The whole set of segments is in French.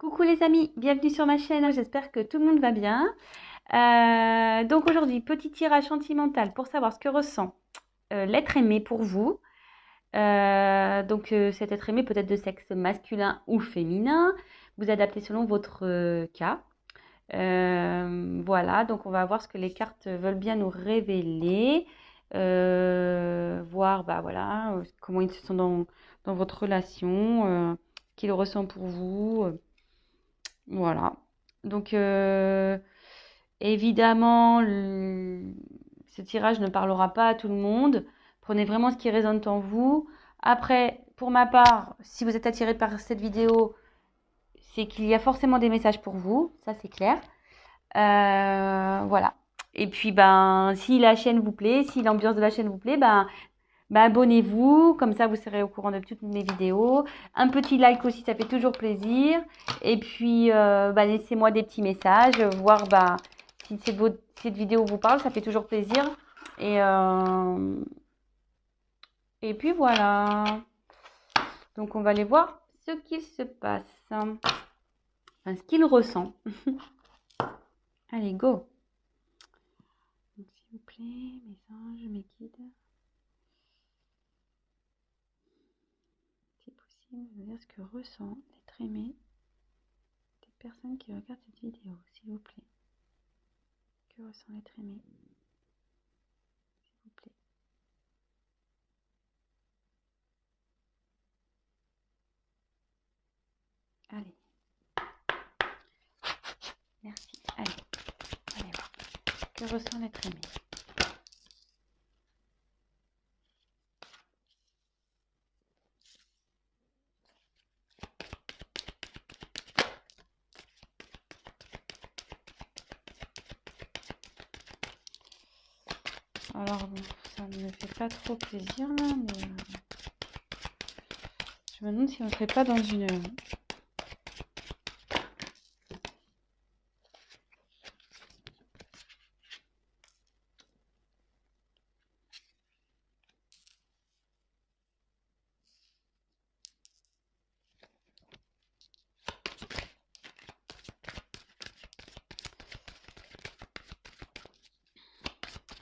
Coucou les amis, bienvenue sur ma chaîne, j'espère que tout le monde va bien. Donc aujourd'hui, petit tirage sentimental pour savoir ce que ressent l'être aimé pour vous. Cet être aimé peut être de sexe masculin ou féminin, vous adaptez selon votre cas. Voilà, donc on va voir ce que les cartes veulent bien nous révéler, voir bah, voilà, comment ils se sont dans votre relation, qu'ils ressentent pour vous. Voilà. Donc, évidemment, ce tirage ne parlera pas à tout le monde. Prenez vraiment ce qui résonne en vous. Après, pour ma part, si vous êtes attiré par cette vidéo, c'est qu'il y a forcément des messages pour vous. Ça, c'est clair. Voilà. Et puis, ben, si la chaîne vous plaît, si l'ambiance de la chaîne vous plaît, ben, abonnez-vous, comme ça vous serez au courant de toutes mes vidéos. Un petit like aussi, ça fait toujours plaisir. Et puis, laissez-moi des petits messages, voir si cette vidéo vous parle, ça fait toujours plaisir. Et, euh, et puis voilà. Donc, on va aller voir ce qu'il se passe. Enfin, ce qu'il ressent. Allez, go. Donc, s'il vous plaît, mes anges, mes guides. Si possible, je veux dire ce que ressent l'être aimé des personnes qui regardent cette vidéo, s'il vous plaît. Que ressent l'être aimé, s'il vous plaît. Allez. Merci. Allez voir. Que ressent l'être aimé? Alors bon, ça ne me fait pas trop plaisir là, mais je me demande si on ne serait pas dans une...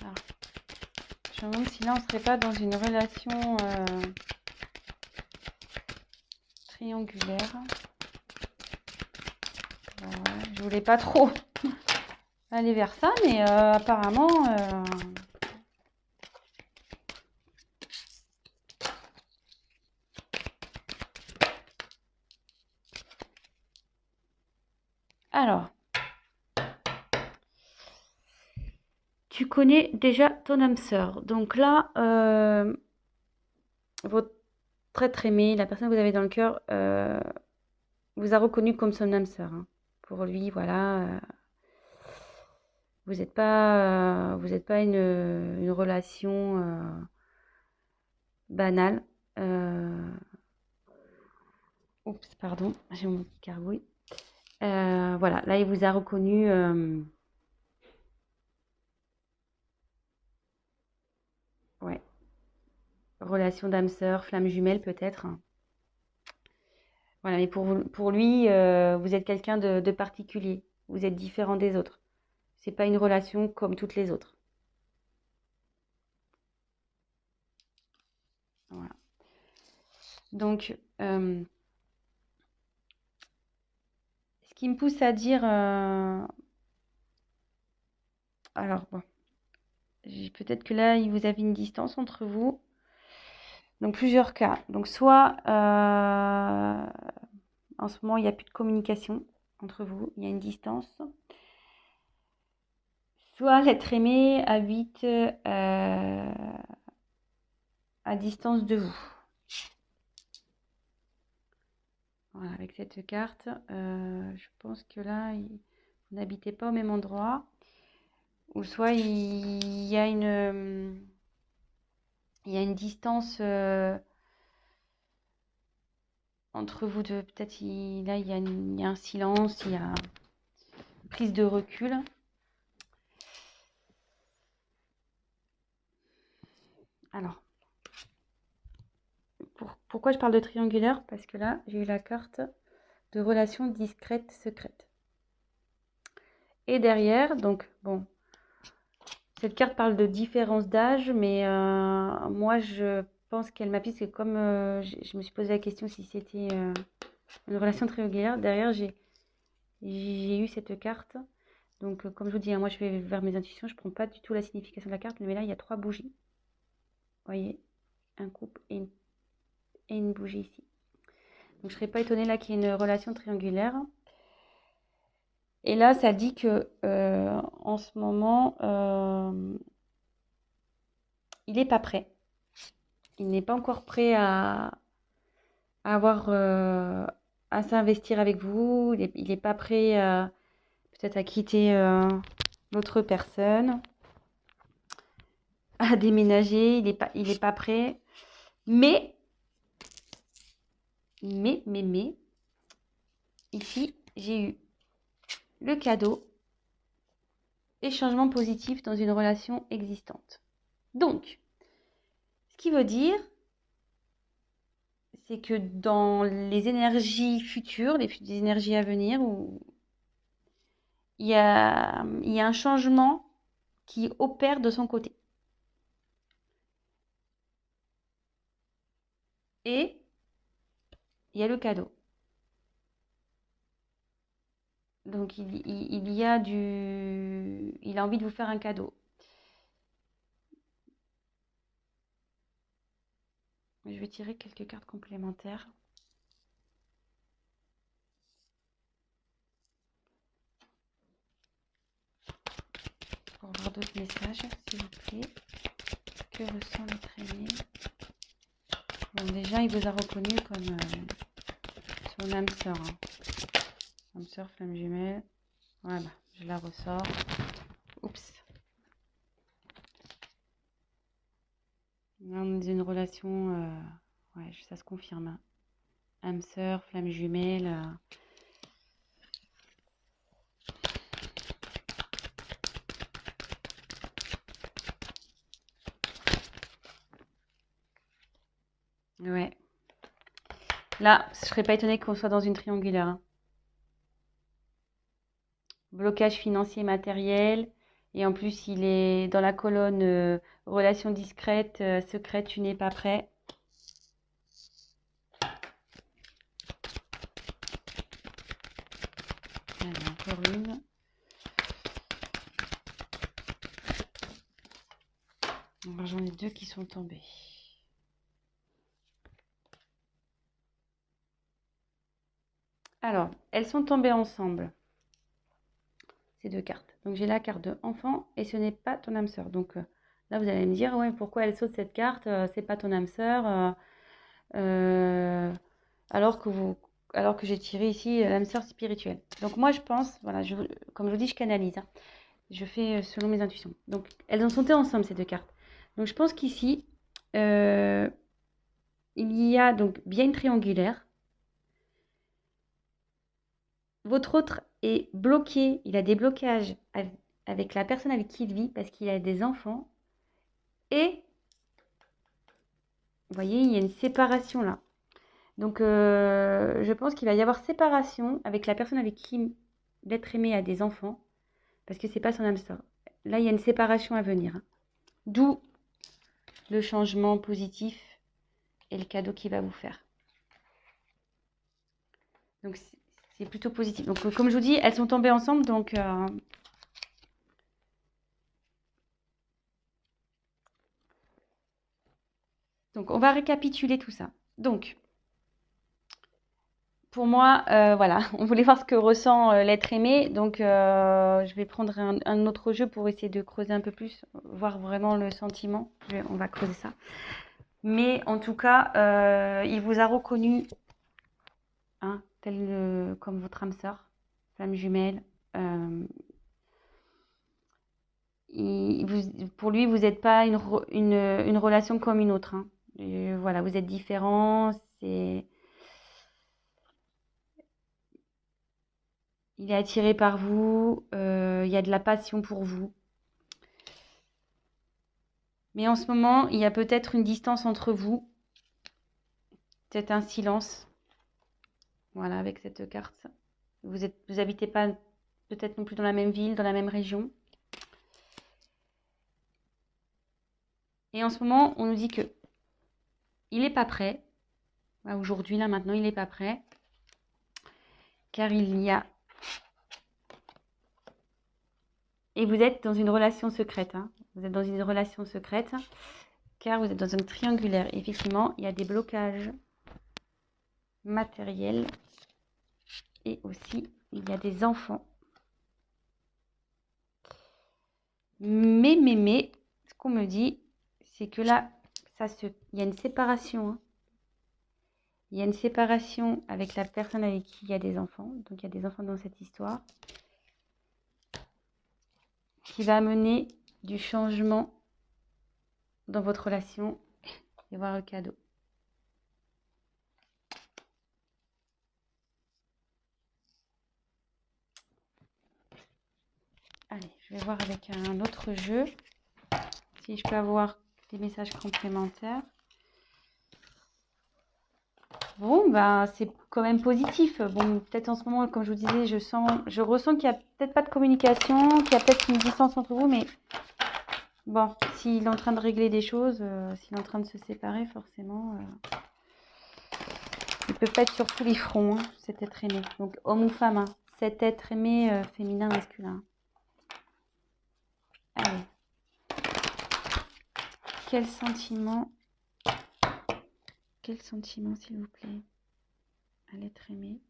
Alors, je me demande si là on ne serait pas dans une relation triangulaire. Je voulais pas trop aller vers ça, mais apparemment... Alors, tu connais déjà ton âme sœur. Donc là, votre être aimé, la personne que vous avez dans le cœur, vous a reconnu comme son âme sœur. Hein. Pour lui, voilà, vous êtes pas une relation banale. Oups, pardon, j'ai mon petit cargouille. Voilà, là, il vous a reconnu. Ouais, relation d'âme sœur, flamme jumelle peut-être. Voilà, mais pour lui, vous êtes quelqu'un de particulier. Vous êtes différent des autres. C'est pas une relation comme toutes les autres. Voilà. Donc, ce qui me pousse à dire, alors bon, peut-être que là, vous avez une distance entre vous. Donc, plusieurs cas. Donc, soit en ce moment, il n'y a plus de communication entre vous, il y a une distance. Soit l'être aimé habite à distance de vous. Voilà, avec cette carte, je pense que là, vous n'habitez pas au même endroit. Ou soit il y a une distance entre vous deux. Peut-être là, il y a un silence, il y a une prise de recul. Alors, pourquoi je parle de triangulaire? Parce que là, j'ai eu la carte de relations discrètes, secrètes. Et derrière, donc bon, cette carte parle de différence d'âge, mais moi je pense qu'elle m'appuie, parce que comme je me suis posé la question si c'était une relation triangulaire, derrière j'ai eu cette carte. Donc comme je vous dis, hein, moi je vais vers mes intuitions, je ne prends pas du tout la signification de la carte, mais là il y a 3 bougies. Vous voyez, un couple et une bougie ici. Donc je ne serais pas étonnée là qu'il y ait une relation triangulaire. Et là, ça dit que en ce moment, il n'est pas prêt. Il n'est pas encore prêt à avoir à s'investir avec vous. Il n'est pas prêt peut-être à quitter l'autre personne, à déménager. Il est pas prêt. Mais, ici, j'ai eu le cadeau et changement positif dans une relation existante. Donc, ce qui veut dire, c'est que dans les énergies futures, les énergies à venir, où il y a un changement qui opère de son côté. Et il y a le cadeau. Donc il a envie de vous faire un cadeau. Je vais tirer quelques cartes complémentaires. Pour voir d'autres messages, s'il vous plaît. Que ressent l'être aimé? Bon, déjà, il vous a reconnu comme son âme sœur. Hein. Âme sœur, flamme jumelle. Voilà, je la ressors. Oups. On est dans une relation, ouais, ça se confirme. Hein. Âme sœur, flamme jumelle. Ouais. Là, je serais pas étonnée qu'on soit dans une triangulaire. Hein. Blocage financier matériel. Et en plus, il est dans la colonne relation discrète, secrète, tu n'es pas prêt. Allez, encore une. Alors, j'en ai 2 qui sont tombés. Alors, elles sont tombées ensemble. Ces 2 cartes. Donc, j'ai la carte de enfant et ce n'est pas ton âme sœur. Donc, là, vous allez me dire, ouais, pourquoi elle saute cette carte? C'est pas ton âme sœur. Alors que j'ai tiré ici l'âme sœur spirituelle. Donc, moi, je pense, voilà, comme je vous dis, je canalise. Hein. Je fais selon mes intuitions. Donc, elles ont sauté ensemble, ces 2 cartes. Donc, je pense qu'ici, il y a donc bien une triangulaire. Votre autre est bloqué, il a des blocages avec la personne avec qui il vit parce qu'il a des enfants. Et, vous voyez, il y a une séparation là. Donc, je pense qu'il va y avoir séparation avec la personne avec qui l'être aimé a des enfants parce que c'est pas son âme sœur. Là, il y a une séparation à venir. Hein. D'où le changement positif et le cadeau qu'il va vous faire. Donc, c'est plutôt positif. Donc, comme je vous dis, elles sont tombées ensemble. Donc, on va récapituler tout ça. Donc, pour moi, voilà, on voulait voir ce que ressent l'être aimé. Donc, je vais prendre un autre jeu pour essayer de creuser un peu plus, voir vraiment le sentiment. On va creuser ça. Mais en tout cas, il vous a reconnu, hein, tel comme votre âme sœur, flamme jumelle. Pour lui, vous n'êtes pas une relation comme une autre. Hein. Voilà, vous êtes différents. Il est attiré par vous. Il y a de la passion pour vous. Mais en ce moment, il y a peut-être une distance entre vous. Peut-être un silence. Voilà, avec cette carte. Vous habitez pas peut-être non plus dans la même ville, dans la même région. Et en ce moment, on nous dit que il n'est pas prêt. Aujourd'hui, là, maintenant, il n'est pas prêt. Car il y a... Et vous êtes dans une relation secrète. Hein. Vous êtes dans une relation secrète. Car vous êtes dans un triangulaire. Effectivement, il y a des blocages matériels. Et aussi, il y a des enfants. Mais, ce qu'on me dit, c'est que là, il y a une séparation. Hein. Il y a une séparation avec la personne avec qui il y a des enfants. Donc, il y a des enfants dans cette histoire. Qui va amener du changement dans votre relation et voir le cadeau. Allez, je vais voir avec un autre jeu si je peux avoir des messages complémentaires. Bon, bah, c'est quand même positif. Bon, peut-être en ce moment, comme je vous disais, je ressens qu'il n'y a peut-être pas de communication, qu'il y a peut-être une distance entre vous, mais bon, s'il est en train de régler des choses, s'il est en train de se séparer, forcément, il peut pas être sur tous les fronts, hein, cet être aimé. Donc, homme ou femme, hein, cet être aimé féminin, masculin. Allez. Quel sentiment, s'il vous plaît, à l'être aimé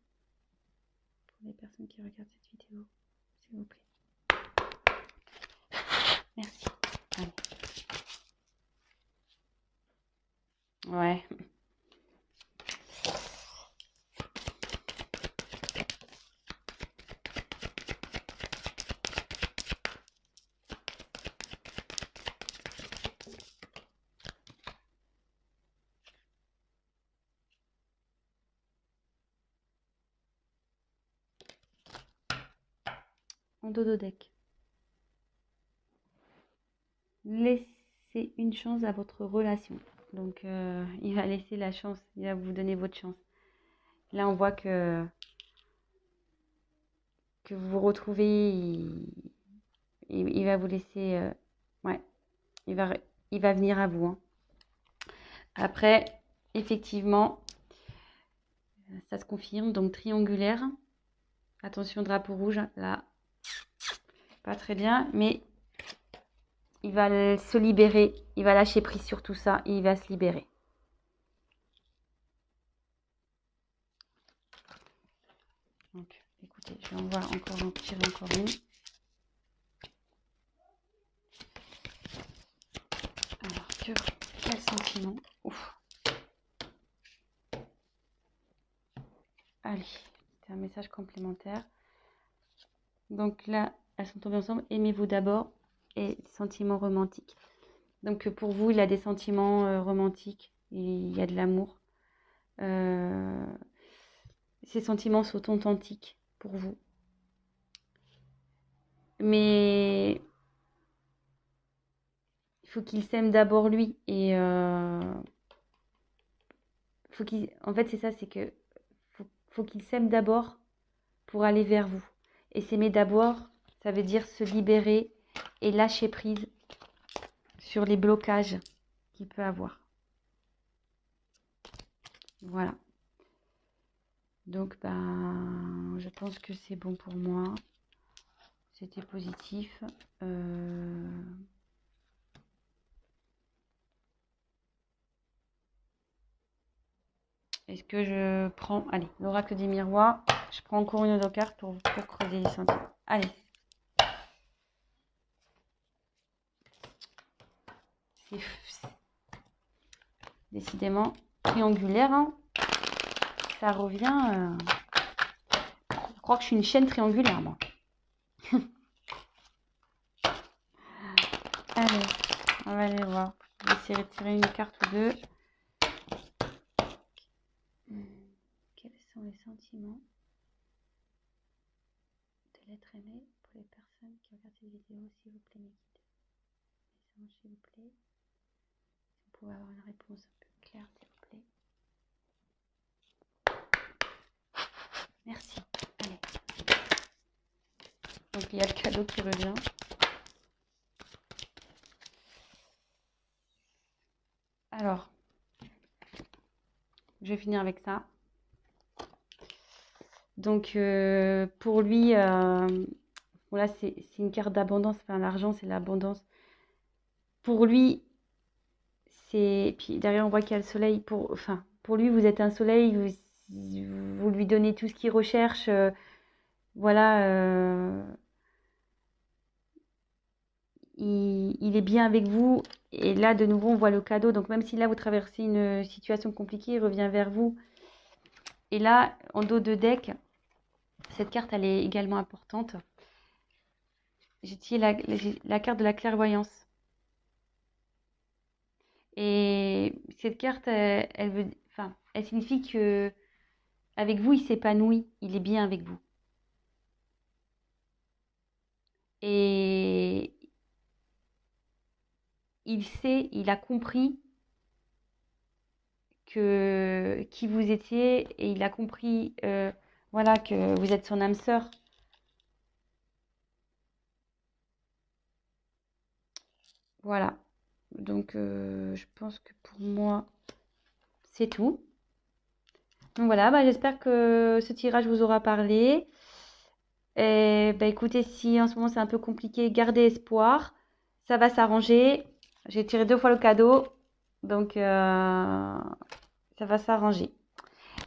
pour les personnes qui regardent cette vidéo, s'il vous plaît. Merci. Allez. Ouais. En dodo deck. Laissez une chance à votre relation. Donc, il va laisser la chance, il va vous donner votre chance. Là, on voit que vous vous retrouvez, il va vous laisser... ouais, il va venir à vous. Hein. Après, effectivement, ça se confirme. Donc, triangulaire. Attention, drapeau rouge, là. Pas très bien, mais il va se libérer. Il va lâcher prise sur tout ça et il va se libérer. Donc, écoutez, je vais en voir encore en tirer encore une. Alors, quel sentiment. Ouf. Allez, c'est un message complémentaire. Donc là, elles sont tombées ensemble. Aimez-vous d'abord et sentiments romantiques. Donc pour vous, il y a des sentiments romantiques. Il y a de l'amour. Ces sentiments sont authentiques pour vous. Mais il faut qu'il s'aime d'abord lui. Et faut qu'il... En fait, c'est ça, c'est que faut qu'il s'aime d'abord pour aller vers vous. Et s'aimer d'abord, ça veut dire se libérer et lâcher prise sur les blocages qu'il peut avoir. Voilà. Donc, ben, je pense que c'est bon pour moi. C'était positif. Est-ce que je prends... Allez, l'oracle des miroirs. Je prends encore une autre carte pour creuser les sentiments. Allez. C'est décidément triangulaire. Hein. Ça revient... Je crois que je suis une chaîne triangulaire, moi. Allez, on va aller voir. Je vais essayer de tirer une carte ou deux. Quels sont les sentiments de l'être aimé pour les personnes qui regardent cette vidéo, s'il vous plaît, mes guides. Message, s'il vous plaît. Si vous pouvez avoir une réponse un peu claire, s'il vous plaît. Donc il y a le cadeau qui revient. Alors, je vais finir avec ça. Donc pour lui, voilà, c'est une carte d'abondance. Enfin, l'argent, c'est l'abondance. Pour lui, c'est. Puis derrière, on voit qu'il y a le soleil. Enfin, pour lui, vous êtes un soleil. Vous lui donnez tout ce qu'il recherche. Voilà. Il est bien avec vous. Et là, de nouveau, on voit le cadeau. Donc, même si là, vous traversez une situation compliquée, il revient vers vous. Et là, en dos de deck, cette carte, elle est également importante. J'ai tiré la carte de la clairvoyance. Et cette carte, elle signifie que avec vous, il s'épanouit. Il est bien avec vous. Et il sait, il a compris qui vous étiez et il a compris voilà, que vous êtes son âme sœur. Voilà. Donc, je pense que pour moi, c'est tout. Donc voilà, bah, j'espère que ce tirage vous aura parlé. Et bah, écoutez, si en ce moment c'est un peu compliqué, gardez espoir. Ça va s'arranger. J'ai tiré 2 fois le cadeau. Donc, ça va s'arranger.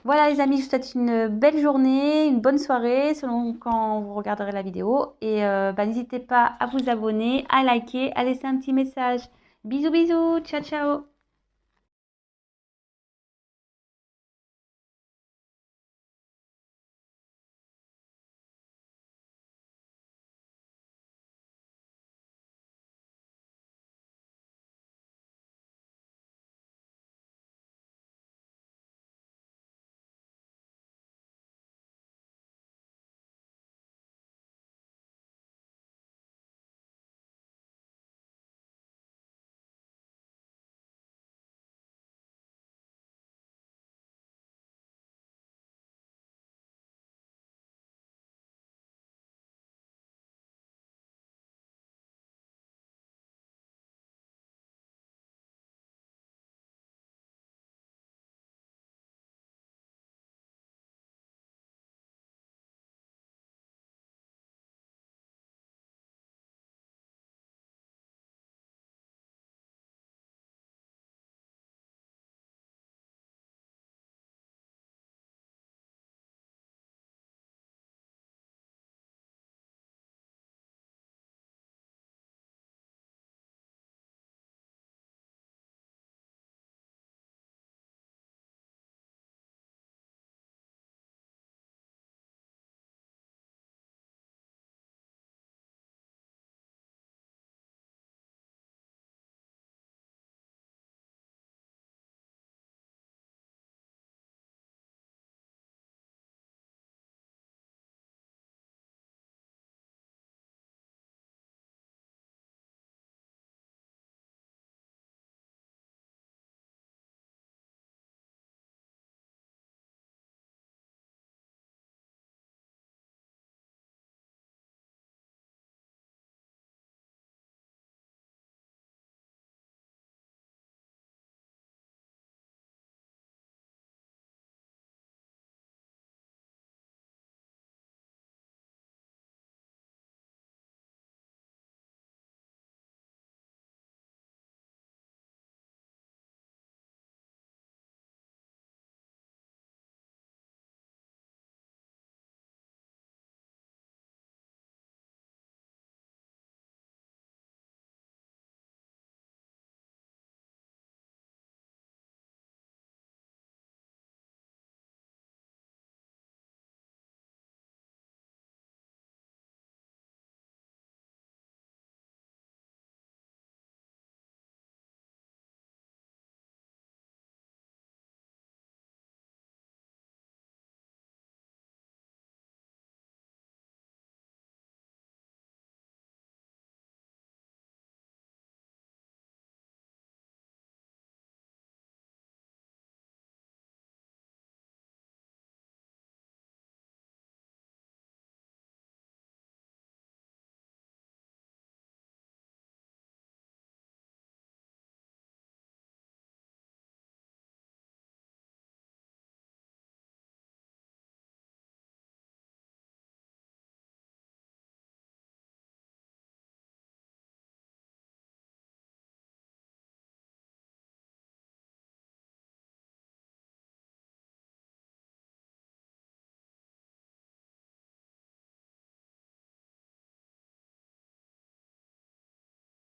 Voilà les amis, je vous souhaite une belle journée, une bonne soirée selon quand vous regarderez la vidéo. Et bah, n'hésitez pas à vous abonner, à liker, à laisser un petit message. Bisous bisous, ciao ciao.